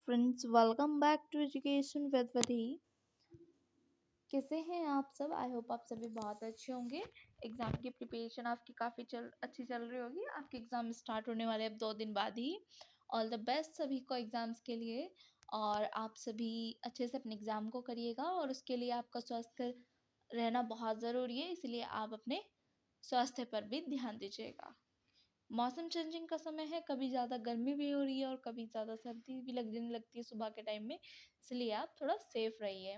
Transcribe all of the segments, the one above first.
Friends, welcome back to education with Vidhi. कैसे हैं आप सब? आई होप आप सभी बहुत अच्छे होंगे। एग्ज़ाम की प्रिपरेशन आपकी काफ़ी अच्छी चल रही होगी। आपके एग्ज़ाम स्टार्ट होने वाले अब 2 दिन बाद ही। ऑल द बेस्ट सभी को एग्ज़ाम्स के लिए। और आप सभी अच्छे से अपने एग्ज़ाम को करिएगा और उसके लिए आपका स्वास्थ्य रहना बहुत ज़रूरी है, इसलिए आप अपने स्वास्थ्य पर भी ध्यान दीजिएगा। मौसम चेंजिंग का समय है, कभी ज़्यादा गर्मी भी हो रही है और कभी ज़्यादा सर्दी भी लगने लगती है सुबह के टाइम में, इसलिए आप थोड़ा सेफ रहिए।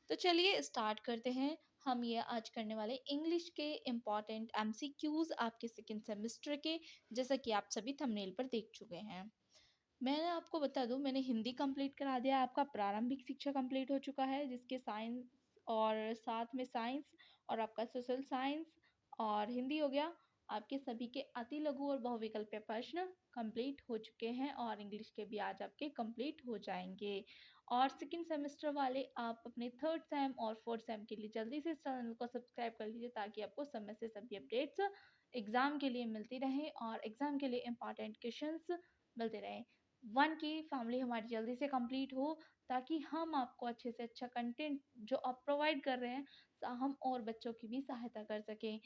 तो चलिए स्टार्ट करते हैं। हम ये आज करने वाले इंग्लिश के इम्पॉर्टेंट एमसीक्यूज आपके सेकंड सेमेस्टर के, जैसा कि आप सभी थंबनेल पर देख चुके हैं। मैं आपको बता दूं, मैंने हिंदी कंप्लीट करा दिया, आपका प्रारंभिक शिक्षा कंप्लीट हो चुका है, जिसके साइंस और साथ में साइंस और आपका सोशल साइंस और हिंदी हो गया। आपके सभी के अति लघु और बहुविकल्पीय प्रश्न कंप्लीट हो चुके हैं और इंग्लिश के भी आज आपके कंप्लीट हो जाएंगे। और सेकंड सेमेस्टर वाले आप अपने थर्ड सेम और फोर्थ सेम के लिए जल्दी से इस चैनल को सब्सक्राइब कर लीजिए, ताकि आपको समय से सभी अपडेट्स एग्जाम के लिए मिलती रहे और एग्जाम के लिए इंपॉर्टेंट क्वेश्चंस मिलते रहें। 1 की फैमिली हमारी जल्दी से कंप्लीट हो, ताकि हम आपको अच्छे से अच्छा कंटेंट जो आप प्रोवाइड कर रहे हैं, हम और बच्चों की भी सहायता कर सकें।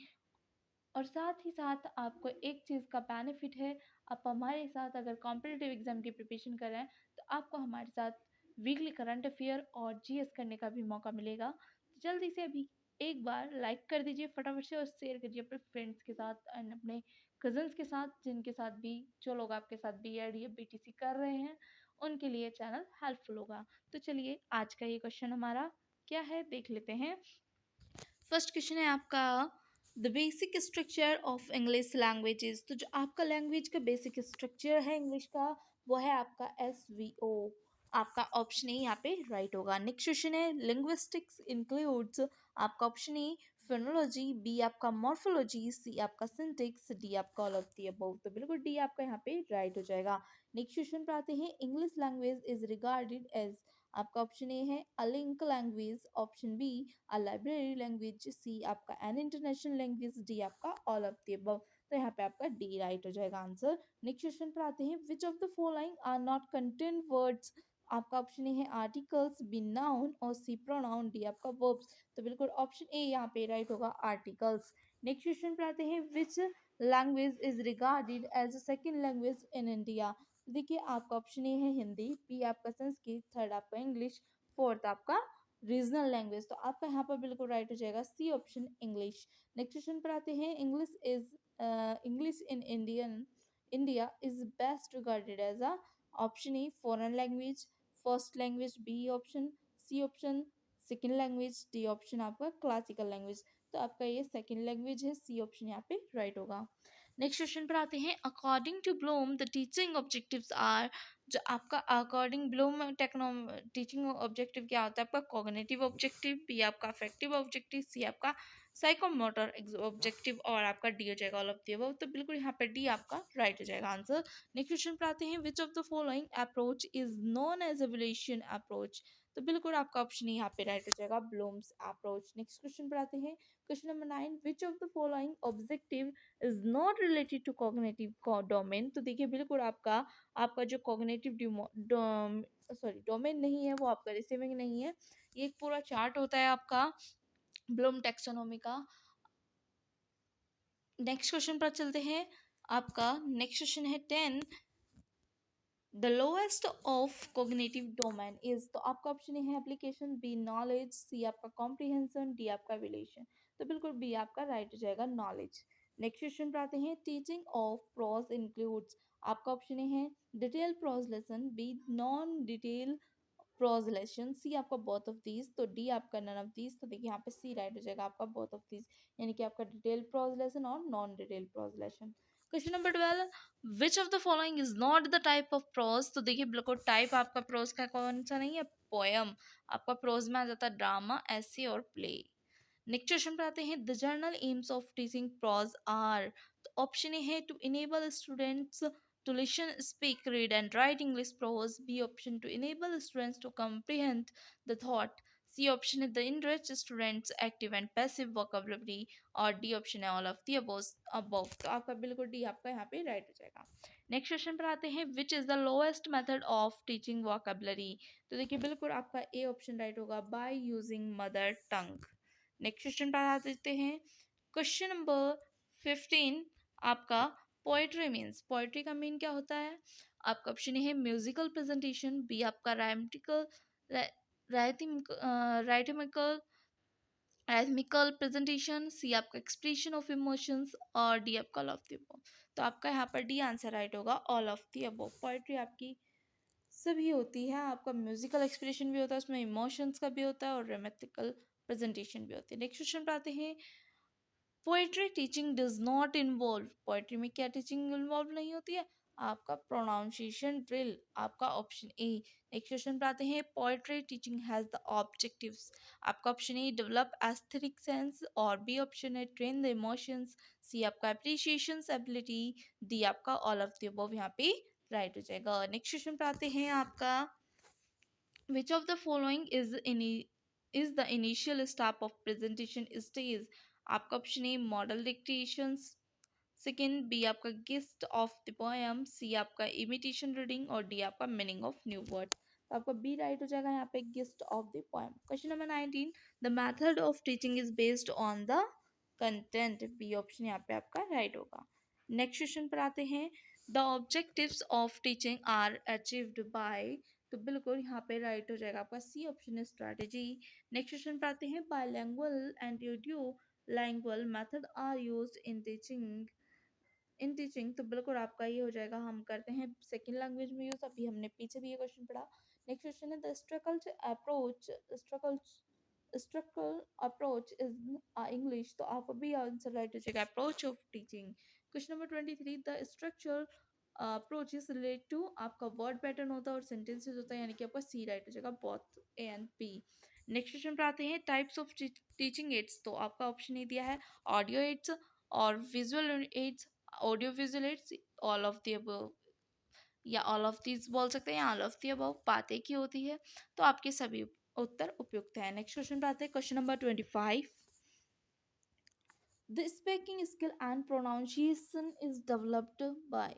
और साथ ही साथ आपको एक चीज़ का बेनिफिट है, आप हमारे साथ अगर कॉम्पिटिटिव एग्जाम की प्रिपरेशन कर रहे हैं, तो आपको हमारे साथ वीकली करंट अफेयर और जीएस करने का भी मौका मिलेगा। तो जल्दी से अभी एक बार लाइक कर दीजिए फटाफट से और शेयर करिए अपने फ्रेंड्स के साथ एंड अपने कजन्स के साथ, जिनके साथ भी, जो लोग आपके साथ बीएड या बीटीसी कर रहे हैं, उनके लिए चैनल हेल्पफुल होगा। तो चलिए आज का ये क्वेश्चन हमारा क्या है देख लेते हैं। फर्स्ट क्वेश्चन है आपका, the basic structure of English languages. तो जो आपका लैंग्वेज का बेसिक स्ट्रक्चर है इंग्लिश का, वो है आपका SVO। आपका ऑप्शन ए यहाँ पे राइट होगा। नेक्स्ट क्वेश्चन है, लिंग्विस्टिक्स इंक्लूड्स। आपका ऑप्शन ए फोनोलॉजी, बी आपका मॉर्फोलॉजी, सी आपका सिंटेक्स, डी आपका ऑल ऑफ द अबव। तो बिल्कुल डी आपका यहाँ पे राइट हो जाएगा। नेक्स्ट क्वेश्चन पर आते हैं, English language is regarded as. आपका ऑप्शन ए है a link language, option B a library language, C आपका एन इंटरनेशनल लैंग्वेज, डी आपका ऑल ऑफ द अबव। तो यहाँ पे आपका डी राइट हो जाएगा आंसर। नेक्स्ट क्वेश्चन पर आते हैं, which of the following are not content words. आपका ऑप्शन ए है आर्टिकल्स, बी नाउन और सी प्रोनाउन, डी आपका वर्ब्स। तो बिल्कुल ऑप्शन ए यहाँ पे राइट होगा, आर्टिकल्स। नेक्स्ट क्वेश्चन पर आते हैं, which language is regarded as a second language in India. देखिए आपका ऑप्शन ए है हिंदी, बी आपका संस्कृत, थर्ड आपका इंग्लिश, फोर्थ आपका रीजनल लैंग्वेज। तो आपका यहाँ पर बिल्कुल राइट हो जाएगा C option, English. Next question पर आते हैं, English in India is best regarded as a. Option A foreign language, first language, B option, C option second language, D option आपका क्लासिकल लैंग्वेज। तो आपका ये सेकेंड लैंग्वेज है, सी option यहाँ पे राइट होगा। नेक्स्ट क्वेश्चन पर आते हैं, according to Bloom the teaching objectives are. जो आपका अकॉर्डिंग ब्लूम टीचिंग ऑब्जेक्टिव क्या होता है? आपका कॉग्निटिव ऑब्जेक्टिव, बी आपका अफेक्टिव ऑब्जेक्टिव, सी आपका साइकोमोटर ऑब्जेक्टिव और आपका डी हो जाएगा ऑल ऑफ द अबव। तो बिल्कुल यहाँ पे डी आपका राइट हो जाएगा आंसर। नेक्स्ट क्वेश्चन पर आते हैं, which of the following approach is known as evolution approach. तो बिल्कुल आपका ऑप्शन यहाँ पे राइट हो जाएगा, ब्लूम्स अप्रोच। नेक्स्ट क्वेश्चन पर आते हैं, question number 9, which of the following objective is not related to cognitive domain. तो देखिए बिल्कुल आपका आपका जो कॉग्निटिव डोमेन नहीं है, वो आपका रिसीविंग नहीं है। ये एक पूरा चार्ट होता है आपका ब्लूम टैक्सोनॉमी का। नेक्स्ट क्वेश्चन पर चलते हैं। आपका नेक्स्ट क्वेश्चन है 10, the lowest of cognitive domain is. तो आपका ऑप्शन है एप्लीकेशन, बी नॉलेज, सी आपका कॉम्प्रिहेंशन, डी आपका रिलेशन। तो बिल्कुल बी आपका राइट हो जाएगा, नॉलेज। नेक्स्ट क्वेश्चन पर आते हैं, टीचिंग ऑफ प्रोज इंक्लूड्स। आपका ऑप्शन है detail prose lesson, B non detail prose lesson, C आपका बोथ ऑफ दीज, तो डी आपका नन ऑफ दीज। तो देखिए यहाँ पे सी राइट हो जाएगा आपका बोथ ऑफ दीज, यानी कि आपका डिटेल प्रोज लेसन और non detail prose lesson. Question number 12, which of the following is not the type of prose. तो देखिए बिल्कुल टाइप आपका प्रोज का कौन सा नहीं है? पोयम। आपका प्रोज में आ जाता है ड्रामा, ऐसे और प्ले। नेक्स्ट क्वेश्चन पे आते हैं, the general aims of teaching prose are. तो ऑप्शन ए है to enable students to listen, speak, read, and write English prose. B option, to enable students to comprehend the thought. C option is the enrich students active and passive vocabulary. और D option है all of the above। तो आपका बिल्कुल D आपका यहाँ पे right हो जाएगा। नेक्स्ट क्वेश्चन पर आते हैं, विच is the lowest method of teaching vocabulary. तो देखिए बिल्कुल आपका ए ऑप्शन राइट होगा, by using mother tongue. Next question पर आ देते हैं, क्वेश्चन नंबर 15 आपका, पोएट्री मीन्स, पोएट्री का मीन क्या होता है। आपका ऑप्शन है म्यूजिकल प्रेजेंटेशन, बी आपका राइमिकल राइथमिकल प्रेजेंटेशन, सी आपका एक्सप्रेशन ऑफ इमोशंस, और डी आपका ऑल ऑफ द अबव। तो आपका यहाँ पर डी आंसर राइट होगा, all of the above. Poetry आपकी सभी होती है, आपका म्यूजिकल एक्सप्रेशन भी होता है, उसमें इमोशंस का भी होता है, और ड्रामेटिकल प्रेजेंटेशन भी होती है। नेक्स्ट क्वेश्चन पर आते हैं, poetry teaching does not involve, poetry में क्या टीचिंग इन्वॉल्व नहीं होती है, आपका प्रोनाउंसिएशन ड्रिल, आपका ऑप्शन ए। नेक्स्ट क्वेश्चन पे आते हैं, poetry teaching has the objectives, आपका option A develop aesthetic sense, और बी ऑप्शन है ट्रेन द इमोशंस, सी आपका अप्रिशिएशन एबिलिटी, डी आपका ऑल ऑफ द अबव, यहाँ पे राइट हो जाएगा। नेक्स्ट क्वेश्चन पे आते हैं आपका, which of the following is the initial step of presentation stage। आपका option A model dictations, second B आपका gist of the poem, C आपका इमिटेशन रीडिंग, और डी आपका मीनिंग ऑफ न्यू वर्ड। तो आपका बी राइट हो जाएगा यहाँ पे, gist of the poem. Question number 19, the method of teaching is based on the content, B option यहाँ पे आपका राइट होगा। नेक्स्ट क्वेश्चन पर आते हैं, the objectives of teaching are achieved by, तो बिल्कुल यहाँ पे राइट हो जाएगा आपका सी ऑप्शन है स्ट्रैटेजी। नेक्स्ट क्वेश्चन पर आते हैं, bilingual and language method are used in teaching, तो बिल्कुल आपका ये हो जाएगा, हम करते हैं सेकेंड लैंग्वेज में यूज, अभी हमने पीछे भी ये क्वेश्चन पढ़ा। नेक्स्ट क्वेश्चन है, the structural approach is English, तो आपका भी आंसर राइट हो जाएगा, approach of teaching. Question number 23, the structural approach is relate to, आपका वर्ड पैटर्न होता है और सेंटेंसेस होता है, यानी कि आपका सी राइट हो जाएगा, both A and B. Next question पर आते हैं, टाइप्स ऑफ टीचिंग एड्स, तो आपका ऑप्शन ही दिया है ऑडियो एड्स और visual aids, audio visual ads, all of the above, या ऑल ऑफ दीज बोल सकते हैं, या ऑल ऑफ द अबव, बात एक ही होती है, तो आपके सभी उत्तर उपयुक्त हैं। नेक्स्ट क्वेश्चन पे आते हैं, question number 25, the speaking skill and pronunciation is developed by,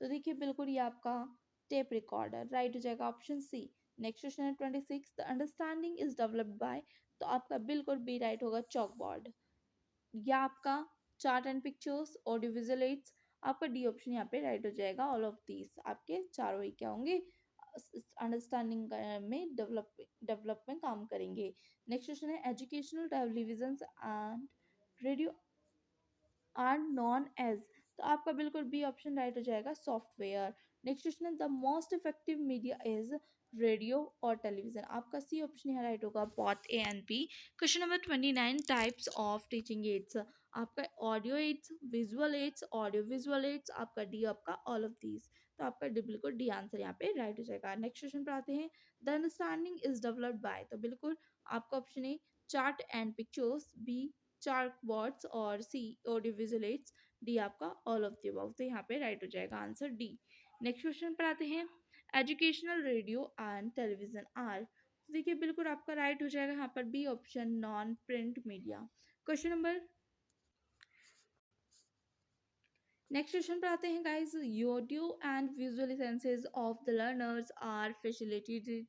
तो देखिए बिल्कुल ये आपका टेप रिकॉर्डर राइट हो जाएगा, ऑप्शन सी। नेक्स्ट क्वेश्चन है 26, the understanding is developed by, तो आपका बिल्कुल बी राइट होगा, चॉक बोर्ड, या आपका chart and pictures, audio visual aids, आपका डी ऑप्शन यहाँ पे राइट हो जाएगा, ऑल ऑफ दीज आपके चारों ही क्या होंगे, अंडरस्टैंडिंग में डेवलप में काम करेंगे। नेक्स्ट क्वेश्चन है, educational television and radio are known as, तो आपका बिल्कुल बी ऑप्शन राइट हो जाएगा, सॉफ्टवेयर। नेक्स्ट क्वेश्चन है, the most effective media is radio और टेलीविजन, आपका सी ऑप्शन यहाँ राइट होगा, both A and B. Question number 29, types of teaching aids, आपका audio aids, visual aids, audio visual aids, आपका D, आपका all of these, तो आपका D बिल्कुल डी आंसर यहाँ पे राइट हो जाएगा। नेक्स्ट क्वेश्चन पर आते हैं, the understanding is developed by, तो बिल्कुल आपका ऑप्शन है chart and pictures, B chart boards, और C audio visual aids, D आपका ऑल ऑफ द अबव, तो यहाँ पे राइट हो जाएगा आंसर डी। नेक्स्ट क्वेश्चन पर आते हैं, educational radio and television are, तो देखिए बिल्कुल आपका राइट हो जाएगा यहाँ पर B option, non print media. Question number next question पर आते हैं guys, audio and visual senses of the learners are facilitated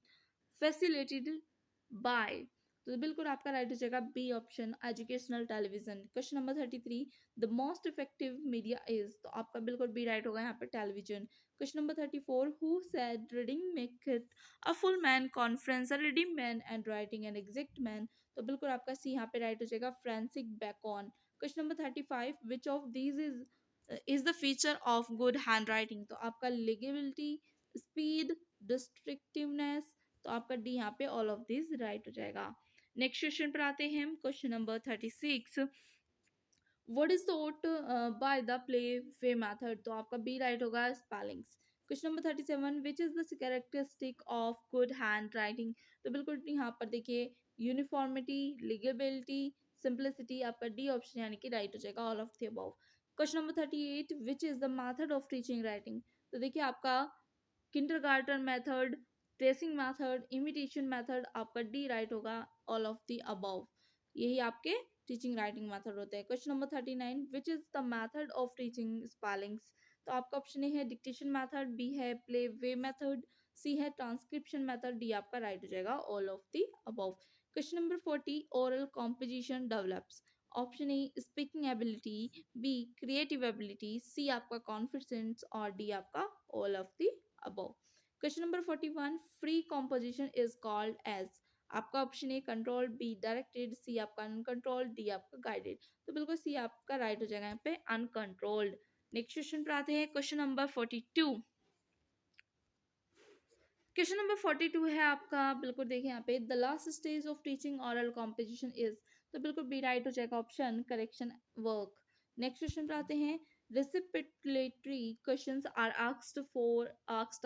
by, तो बिल्कुल आपका राइट हो जाएगा B option, educational television. Question number 33, the most effective media is, तो आपका बिल्कुल बी राइट होगा यहाँ पे, television. Question number 34, who said reading make it a full man conference, a reading man and writing an exact man, तो बिल्कुल आपका C यहाँ पे राइट हो जाएगा, Francis Bacon. Question number 35, which of these is the feature of good hand writing, तो आपका लिगिबिलिटी, speed, डिस्ट्रिक्टिवनेस, तो आपका डी यहाँ पे ऑल ऑफ दिस राइट हो जाएगा। नेक्स्ट क्वेश्चन पर आते हैं, question number 36, what is taught by the play way method, तो आपका बी राइट होगा, spellings. Question number 37, which is the characteristic of good hand writing, तो बिल्कुल यहाँ पर देखिए, यूनिफॉर्मिटी, लिगेबिलिटी, सिंप्लिसिटी, आपका डी ऑप्शन यानी कि राइट हो जाएगा, all of the above. Question number 38, which is the method of teaching writing, तो देखिए आपका kindergarten method, tracing method, imitation method, आपका डी राइट होगा, ऑल ऑफ द अबव, यही आपके टीचिंग राइटिंग मेथड होते हैं। Question number 39, which is the method of teaching spellings, तो आपका ऑप्शन ए है डिक्टेशन मेथड, बी है प्ले वे मेथड, सी है ट्रांसक्रिप्शन मेथड, डी आपका राइट हो जाएगा all of the above. Question number 40, oral composition develops. Option A speaking ability, B creative ability, C आपका confidence और D आपका all of the above. Question number 41, free composition is called as. आपका option A control, B directed, C आपका uncontrolled, D आपका guided. तो बिल्कुल सी आपका right हो जाएगा यहाँ पे अनकंट्रोल्ड। नेक्स्ट क्वेश्चन पर आते हैं, क्वेश्चन नंबर 42। क्वेश्चन नंबर 42 है आपका, बिल्कुल देखिए यहाँ पे the last stage of teaching oral composition is. तो बिल्कुल बी राइट हो जाएगा option correction work. Next question पर आते हैं, recapitulatory questions are asked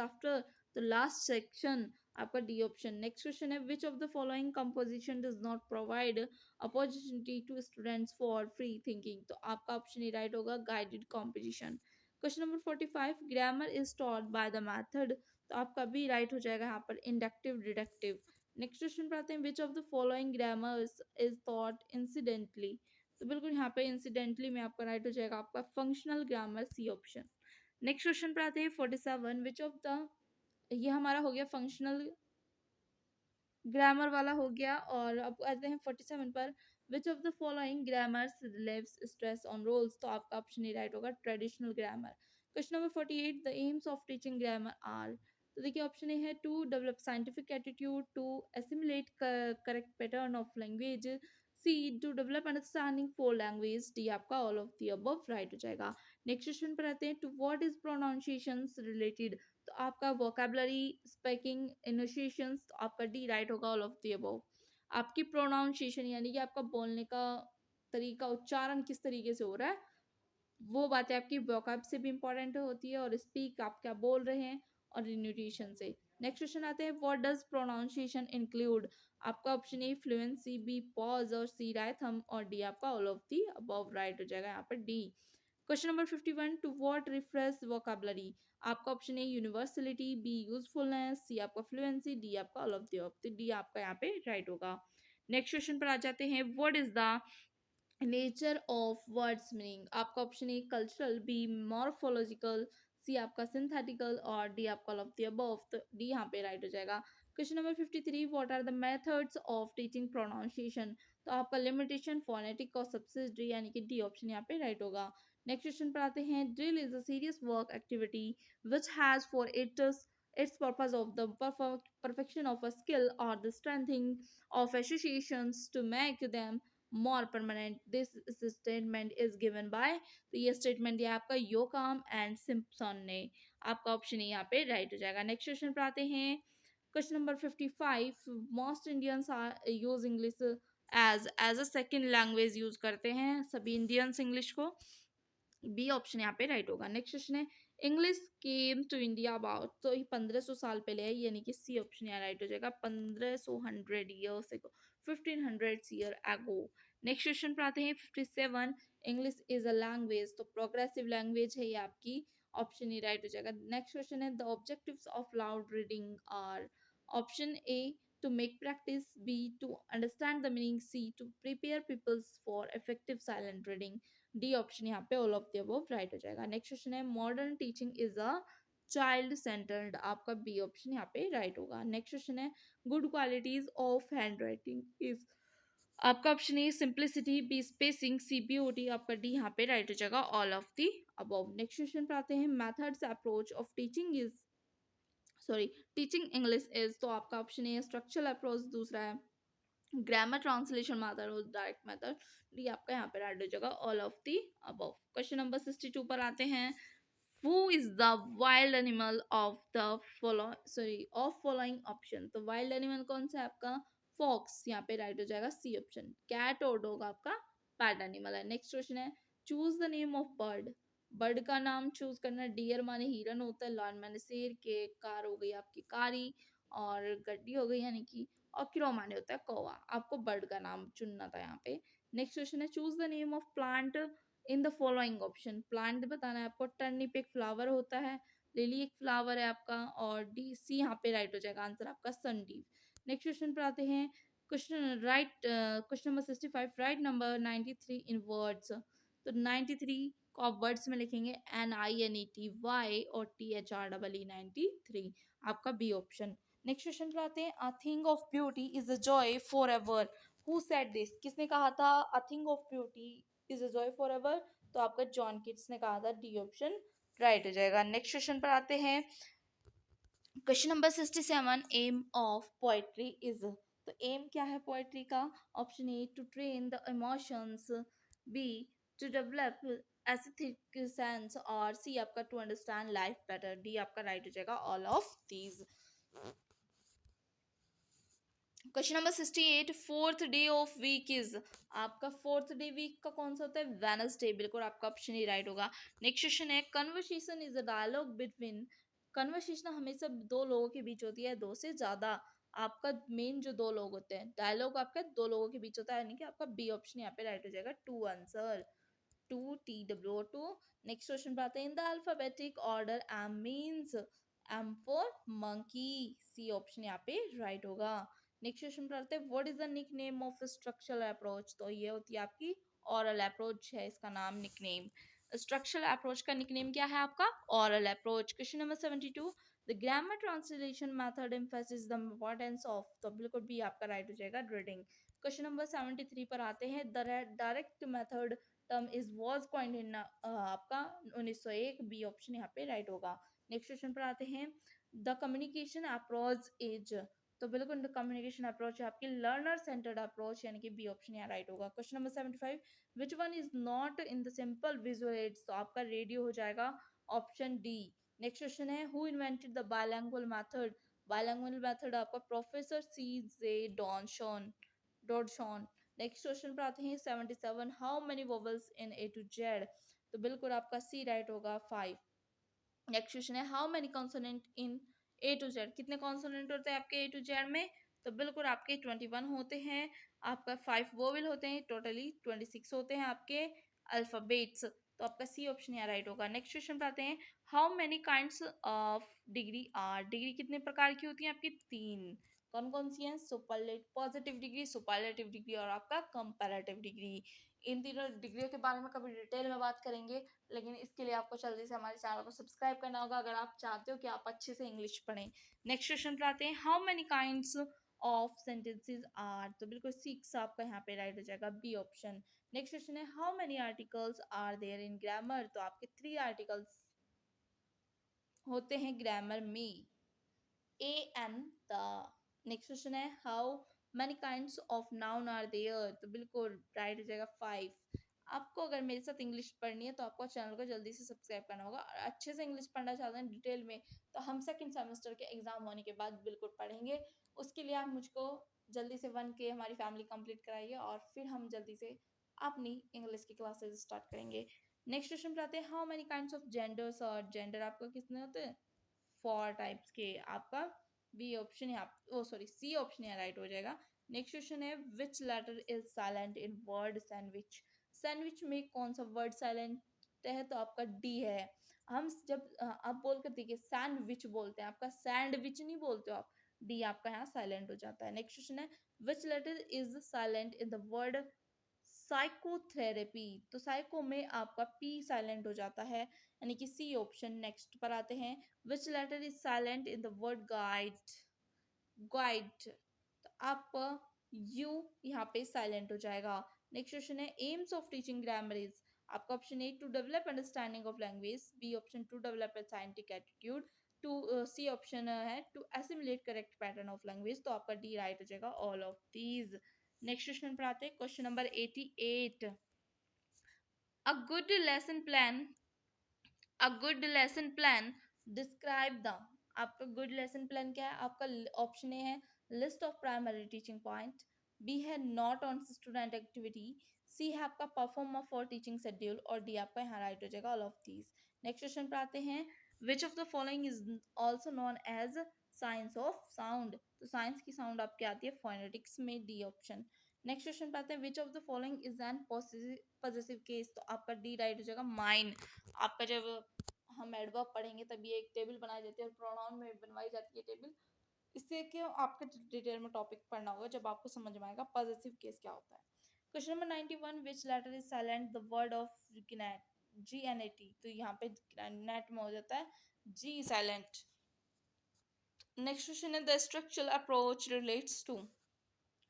after the last section. आपका डी ऑप्शन। नेक्स्ट क्वेश्चन है, which of the following composition does not provide opportunity to students for free thinking. तो आपका option ही right होगा guided composition. Question number 45, grammar is taught by the method. तो आपका भी right हो जाएगा यहाँ पर इंडक्टिव डिडक्टिव। नेक्स्ट क्वेश्चन पर आते हैं, which of the following grammars is thought incidentally. तो बिल्कुल यहाँ पे इंसिडेंटली में आपका राइट हो जाएगा आपका functional grammar, C option. Next question पर आते हैं 47, विच ऑफ द, ये हमारा हो गया फंक्शनल ग्रामर वाला हो गया। और अब आते हैं 47 पर, which of the following grammars relieves stress on roles. तो आपका ऑप्शन ही राइट होगा traditional grammar. Question number 48, the aims of teaching grammar are. तो देखिए ऑप्शन ए है to develop scientific attitude, to assimilate correct pattern of language, C to develop understanding for language, D आपका all of the above right हो जाएगा। Next question पर आते हैं, to what is pronunciation related. तो आपका vocabulary, speaking, इनिशिएशंस, तो आपका डी राइट होगा ऑल ऑफ द अबव। आपकी प्रोनाउंसिएशन यानी कि आपका बोलने का तरीका, उच्चारण किस तरीके से हो रहा है, वो बातें आपकी वोकैब से भी इंपॉर्टेंट होती है, और स्पीक आप क्या बोल रहे हैं, और इन्यूट्रिशन से। नेक्स्ट क्वेश्चन आते हैं, व्हाट डज प्रोनाउंसिएशन इंक्लूड। आपका option A fluency, B pause, और सी राइथम, और डी आपका all of the above right हो जाएगा यहाँ पर D. Question number 51, to what reference vocabulary. आपका option A universality, B usefulness, C आपका फ्लुएंसी, डी आपका ऑल ऑफ द अबव। तो डी आपका यहाँ पे राइट होगा। नेक्स्ट क्वेश्चन पर आ जाते हैं, what is the nature of words meaning. आपका option A cultural, B morphological, C आपका सिंथेटिकल, और डी आपका ऑल ऑफ द अबव। तो डी यहाँ पे राइट हो जाएगा। Question number 53, what are the methods of teaching pronunciation. तो आपका लिमिटेशन, फोनेटिक और सब्सिडरी, यानी कि डी ऑप्शन यहाँ पे राइट होगा। नेक्स्ट क्वेश्चन पर आते हैं, drill is a serious work activity which has for its purpose of the perfection of a skill or the strengthening of associations to make them more permanent. This statement is given by, तो ये statement दिया आपका योकाम and Simpson ने। आपका option यहाँ पे right हो जाएगा। नेक्स्ट क्वेश्चन पर आते हैं, question number 55, most Indians are use English as a second language use करते हैं सभी इंडियंस इंग्लिश को, बी ऑप्शन यहाँ पे राइट होगा। नेक्स्ट क्वेश्चन है, English came to India about. तो ये 1500 साल पहले है, यानी कि सी ऑप्शन यहाँ राइट हो जाएगा 1500 years ago, 1500 year ago. Next question पर आते हैं 57, इंग्लिश इज अ लैंग्वेज। तो प्रोग्रेसिव लैंग्वेज है ये आपकी, ऑप्शन ही राइट हो जाएगा। नेक्स्ट क्वेश्चन है, the objectives of loud reading are. Option A to make practice, B to understand the meaning, C to prepare people for effective silent reading, D option यहाँ पे all of the above right हो जाएगा। Next question है, modern teaching is a child centred. आपका B option यहाँ पे right होगा। Next question है, good qualities of hand writing is. आपका option A simplicity, B spacing, C beauty, आपका डी यहाँ पे राइट हो जाएगा all of the above. Next question पर आते हैं, methods approach of teaching is, sorry teaching English is. तो आपका ऑप्शन ए स्ट्रक्चरल अप्रोच, दूसरा है ग्रामर ट्रांसलेशन मेथड और डायरेक्ट मेथड, डी आपका यहाँ पे राइट हो जाएगा all of the above. Question number 62 पर आते हैं, who is the wild animal of the following option. तो वाइल्ड एनिमल कौन सा है आपका, फॉक्स, यहाँ पे राइट हो जाएगा सी ऑप्शन। कैट और डॉग आपका पैट एनिमल है। नेक्स्ट क्वेश्चन है, choose the name of bird. Bird का नाम चूज करना, डियर माने हिरन होता है, लॉन माने शेर, के कार हो गई आपकी कारी, और गड्डी हो गई यानी कि, और क्रो माने होता है कौवा। आपको बर्ड का नाम चुनना था यहाँ पे। नेक्स्ट क्वेश्चन है, choose the name of plant in the following option. Plant बताना है आपको, टर्निप एक फ्लावर होता है, लिली एक फ्लावर है आपका, और डी सी यहाँ पे राइट हो जाएगा आंसर आपका सनडीप। नेक्स्ट क्वेश्चन पर आते हैं, क्वेश्चन नंबर 65, राइट नंबर 93 इन वर्ड्स। तो 93 को आप वर्ड्स में लिखेंगे NINETY और THREE 93। आपका बी ऑप्शन। नेक्स्ट क्वेश्चन पे आते हैं, a thing of beauty is a joy for ever, who said this, किसने कहा था a thing of beauty is a joy for ever? तो आपका जॉन किट्स ने कहा था, डी ऑप्शन राइट हो जाएगा। नेक्स्ट क्वेश्चन पर आते हैं, question number 67, aim of poetry is, तो एम क्या है पोएट्री का? Option A to train the emotions, B to develop aesthetic sense, और सी आपका to understand life better. D आपका राइट हो जाएगा, all of these. Question number 68, fourth day of week is, आपका फोर्थ डे वीक का कौन सा होता है? वेनसडे। बिल्कुल आपका ऑप्शन ही राइट होगा। नेक्स्ट क्वेश्चन है, conversation is a dialogue between, conversation हमेशा दो लोगों के बीच होती है, दो से ज्यादा। आपका मेन जो दो लोग होते हैं, डायलॉग आपका दो लोगों के बीच होता है, यानी कि आपका बी ऑप्शन यहाँ पे राइट हो जाएगा, two answer, two TWO2। Next question पे आते हैं, in the alphabetic order M means, M for monkey, C option यहाँ पे राइट होगा। नेक्स्ट क्वेश्चन पे आते हैं, what is the nickname of structural approach, तो ये होती है आपकी ओरल अप्रोच है इसका नाम, निकनेम। स्ट्रक्चरल अप्रोच का निकनेम क्या है आपका? Oral approach. Question number 72, the grammar translation method emphasis the importance of, तो बिल्कुल भी आपका राइट हो जाएगा, रीडिंग। क्वेश्चन नंबर 73 पर आते हैं, the direct method term is was coined in आपका 1901, बी ऑप्शन यहाँ पे राइट होगा। नेक्स्ट क्वेश्चन पर आते हैं, द कम्युनिकेशन अप्रोच इज, तो बिल्कुल कम्युनिकेशन अप्रोच है आपकी लर्नर सेंटर्ड अप्रोच, यानी कि बी ऑप्शन यहाँ राइट होगा। Question number 75, which one is not in the simple visual aids, तो आपका रेडियो हो जाएगा, ऑप्शन डी। नेक्स्ट क्वेश्चन है, who invented the by language method, by language method आपका प्रोफेसर C.J. डॉडसॉन। नेक्स्ट क्वेश्चन पर आते हैं 77, how many vowels in A to Z, तो बिल्कुल आपका सी राइट होगा, 5। नेक्स्ट क्वेश्चन है, how many consonant in A to Z, कितने कॉन्सोनेंट होते हैं आपके A to Z में? तो बिल्कुल आपके 21 होते हैं। आपका 5 वोवेल होते हैं, टोटली 26 होते हैं आपके अल्फाबेट्स, तो आपका सी ऑप्शन यहाँ राइट होगा। नेक्स्ट क्वेश्चन पे आते हैं, how many kinds of degree are, degree कितने प्रकार की होती हैं आपकी? 3। कौन कौन सी हैं? Superlative positive degree, superlative degree और आपका कंपैरेटिव डिग्री। इन तीनों डिग्रियों के बारे में कभी डिटेल में बात करेंगे, लेकिन इसके लिए आपको जल्दी से हमारे चैनल को सब्सक्राइब करना होगा अगर आप चाहते हो कि आप अच्छे से इंग्लिश पढ़ें। नेक्स्ट क्वेश्चन पर आते हैं, how many kinds of sentences are, तो बिल्कुल 6 आपका यहाँ पे राइट हो जाएगा, बी ऑप्शन। नेक्स्ट क्वेश्चन है, how many articles are there in grammar, तो आपके 3 आर्टिकल्स होते हैं ग्रामर में, A an the. Next question है, how many kinds of noun are there, तो बिल्कुल राइट हो जाएगा, 5। आपको अगर मेरे साथ इंग्लिश पढ़नी है तो आपको चैनल को जल्दी से सब्सक्राइब करना होगा, और अच्छे से इंग्लिश पढ़ना चाहते हैं डिटेल में, तो हम सेकंड सेमेस्टर के एग्जाम होने के बाद बिल्कुल पढ़ेंगे। उसके लिए आप मुझको जल्दी से 1K हमारी फैमिली कंप्लीट कराइए, और फिर हम जल्दी से अपनी इंग्लिश की क्लासेस स्टार्ट करेंगे। नेक्स्ट क्वेश्चन पे आते हैं, how many kinds of genders, और जेंडर आपका कितने होते हैं? 4 टाइप्स के। आपका बी ऑप्शन है, ओ सॉरी सी ऑप्शन है राइट हो जाएगा। नेक्स्ट क्वेश्चन है, which letter is silent in word sandwich, sandwich में कौन सा वर्ड साइलेंट है? तो आपका डी है। हम जब आप बोल कर देखिए, सैंडविच बोलते हैं, आपका सैंडविच नहीं बोलते हो आप, डी आपका यहाँ साइलेंट हो जाता है। नेक्स्ट क्वेश्चन है, which letter is silent in the word psychotherapy, तो साइको में आपका पी साइलेंट हो जाता है, यानी कि सी ऑप्शन। नेक्स्ट पर आते हैं, which letter is silent in the word guide, guide, तो आप यू यहाँ पे साइलेंट हो जाएगा। नेक्स्ट क्वेश्चन है, aims of teaching grammar is, आपका option A to develop understanding of language, B option to develop a scientific attitude, to C option है to assimilate correct pattern of language, तो आपका D right हो जाएगा, all of these. Next question पर आते हैं, question number 88, a good lesson plan, a good lesson plan describe the, आपका good lesson plan क्या है? आपका ऑप्शन ए है list of primary teaching point, B है note on student activity, C है आपका परफॉर्म फॉर टीचिंग शेड्यूल, और D आपका यहाँ राइट हो जाएगा, all of these. Next question पर आते हैं, which of the following is also known as science of sound, तो साइंस की साउंड आपकी आती है फोनेटिक्स में, डी ऑप्शन। नेक्स्ट क्वेश्चन पे आते हैं, which of the following is an positive case, तो आपका डी राइट हो जाएगा, माइन। आपका जब हम एडवर्ब पढ़ेंगे तभी एक टेबल बनाई जाती है, और प्रोनाउन में बनवाई जाती है टेबल, इससे कि आपको डिटेल में टॉपिक पढ़ना होगा, जब आपको समझ में आएगा पॉजिटिव केस क्या होता है। Question number 91, which letter is silent the word of gnat, GNAT, तो यहाँ पे नेट में हो जाता है G साइलेंट। नेक्स्ट क्वेश्चन है the structural approach relates to,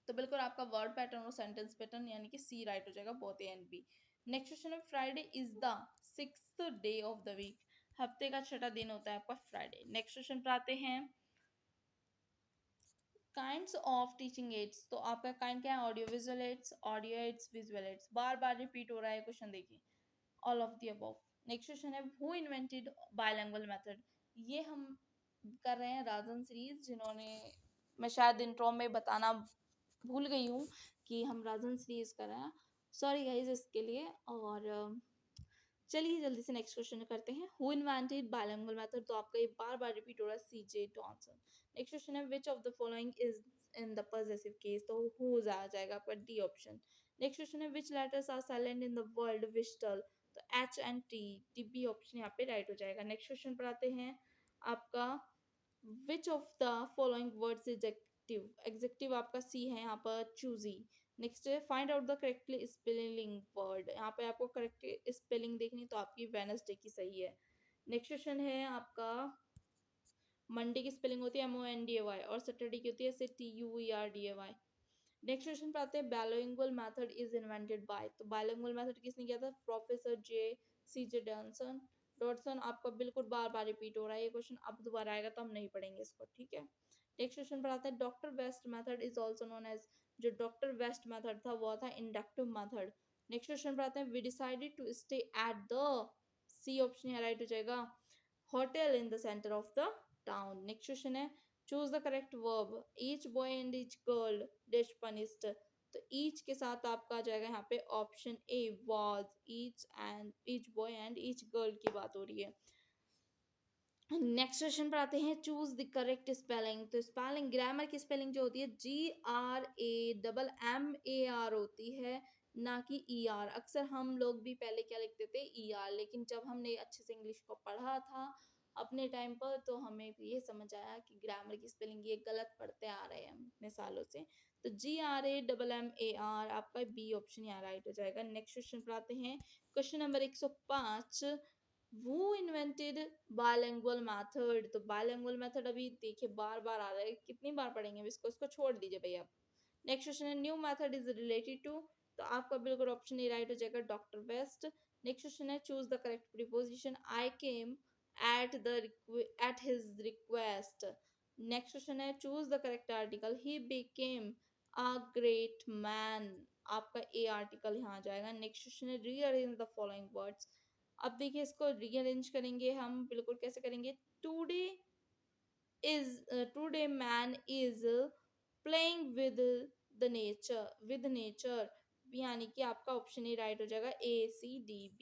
तो बिल्कुल आपका वर्ड पैटर्न और सेंटेंस पैटर्न यानी कि सी राइट हो जाएगा both A and B. Next question है Friday is the 6th day of the week, हफ्ते का छठा दिन होता है आपका फ्राइडे। नेक्स्ट क्वेश्चन पर आते हैं काइंड्स ऑफ टीचिंग एड्स, तो आपका काइंड क्या है, audio visual aids, audio aids, visual aids, बार बार रिपीट हो रहा है क्वेश्चन, देखिए all of the above. Next question है हु इन्वेंटेड बायलैंग्वेज मेथड, ये हम कर रहे हैं राजन सीरीज, जिन्होंने, मैं शायद इंट्रो में बताना भूल गई हूँ कि हम राजन सीरीज कर रहे हैं, सॉरी गाइज इसके लिए। और चलिए जल्दी से नेक्स्ट क्वेश्चन करते हैं, हु इन्वेंटेड बायलैंग्वेज मेथड, तो आपका ये बार बार रिपीट हो रहा है CJ Thomson। नेक्स्ट क्वेश्चन है which of the following is in the possessive case, तो हु आ जाएगा आपका डी ऑप्शन। नेक्स्ट क्वेश्चन है which letters are silent in the word whistle, तो H and T, B option यहाँ पे right हो जाएगा। नेक्स्ट क्वेश्चन पर आते हैं आपका विच of the following words is adjective, adjective आपका सी है यहाँ पर चूजी। नेक्स्ट है find out the correctly spelling word, यहाँ पे आपको करेक्ट स्पेलिंग देखनी तो आपकी वेडनेसडे की सही है। नेक्स्ट क्वेश्चन है आपका मंडे की स्पेलिंग होती है MONDAY और सैटरडे की होती है TUERDAY। नेक्स्ट क्वेश्चन पे आते हैं bilingual method is invented by, तो बाइलिंगुअल मेथड किसने किया था, प्रोफेसर CJ डॉनसन डॉटसन। आपका बिल्कुल बार बार रिपीट हो रहा है ये क्वेश्चन, अब दोबारा आएगा तो हम नहीं पढ़ेंगे इसको, ठीक है। नेक्स्ट क्वेश्चन पर आता है doctor west method is also known as, जो डॉक्टर वेस्ट मेथड था वो था इंडक्टिव मेथड। नेक्स्ट क्वेश्चन पर आते हैं we decided to stay at the, C option है राइट हो जाएगा, hotel in the centre of the town. Next question है choose the correct verb, each boy and each girl dish punished, तो each के साथ आपका आ जाएगा यहाँ पे option A was, each boy and each girl की बात हो रही है। नेक्स्ट क्वेश्चन पर आते हैं चूज द करेक्ट स्पेलिंग, तो स्पेलिंग ग्रामर की स्पेलिंग जो होती है GRAMMAR होती है, ना कि ER। अक्सर हम लोग भी पहले क्या लिखते थे ER, लेकिन जब हमने अच्छे से इंग्लिश को पढ़ा था अपने टाइम पर तो हमें भी ये समझ आया कि ग्रामर की स्पेलिंग ये गलत पढ़ते आ रहे हैं हम इतने सालों से, तो GRAMMAR आपका बी ऑप्शन यहाँ राइट हो जाएगा। नेक्स्ट क्वेश्चन पर आते हैं क्वेश्चन नंबर 105 वो इन्वेंटेड बायलिंगुअल मेथड, तो बायलिंगुअल मेथड अभी देखिए बार बार आ रहा है, कितनी बार पढ़ेंगे इसको छोड़ दीजिए भैया। नेक्स्ट क्वेश्चन है new method is related to, तो आपका बिल्कुल ऑप्शन ए राइट हो जाएगा डॉक्टर वेस्ट। नेक्स्ट क्वेश्चन है choose the correct preposition, I came at his request. Next question है choose the correct article, he became a great man, आपका A article यहाँ आ जाएगा। नेक्स्ट क्वेश्चन है rearrange the following words, अब देखिए इसको रीअरेंज करेंगे हम, बिल्कुल कैसे करेंगे, today today man is playing with nature, यानी कि आपका ऑप्शन ही राइट हो जाएगा ACDB,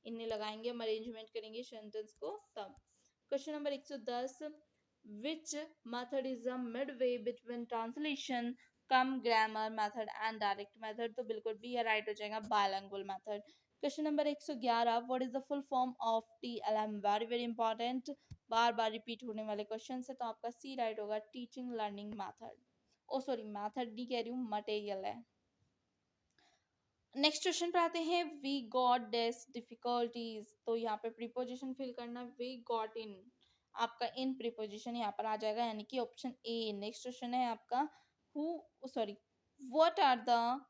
इन्हें लगाएंगे हम, अरेंजमेंट करेंगे सेंटेंस को तब। Question number 110 which method is a Midway between translation come grammar method and direct method, तो बिल्कुल भी राइट हो जाएगा bilingual method. Question number 111 what is the full form of TLM, very very important, बार बार repeat होने वाले question है, तो आपका सी राइट होगा टीचिंग लर्निंग मेथड, ओ सॉरी मेथड नहीं कह रही हूँ, मटेरियल है। नेक्स्ट क्वेश्चन पे आते हैं वी गॉट डेस डिफिकल्टीज, तो यहाँ पे प्रीपोजिशन फिल करना, वी गॉट इन, आपका इन प्रीपोजिशन यहाँ पर आ जाएगा यानी कि ऑप्शन ए। नेक्स्ट क्वेश्चन है आपका who sorry what are the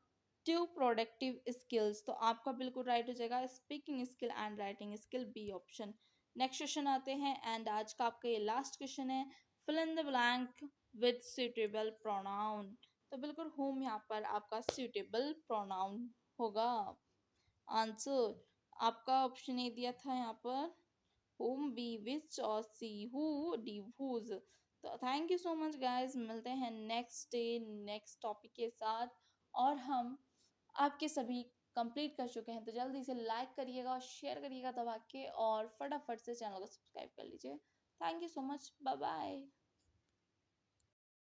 two productive skills, तो आपका बिल्कुल राइट हो जाएगा speaking skill and writing skill, B option. Next question आते हैं एंड आज का आपका ये लास्ट क्वेश्चन है fill in the blank with suitable pronoun, तो बिल्कुल होम यहाँ पर आपका सुटेबल प्रोनाउन होगा। आंसर आपका ऑप्शन ए दिया था यहाँ पर होम, बी विच और सी हु, डी हुज। तो thank you so much guys, मिलते हैं नेक्स्ट डे नेक्स्ट टॉपिक के साथ, और हम आपके सभी कंप्लीट कर चुके हैं, तो जल्दी से लाइक करिएगा और शेयर करिएगा दबा के, और फटाफट से चैनल को सब्सक्राइब कर लीजिए। Thank you so much, bye bye.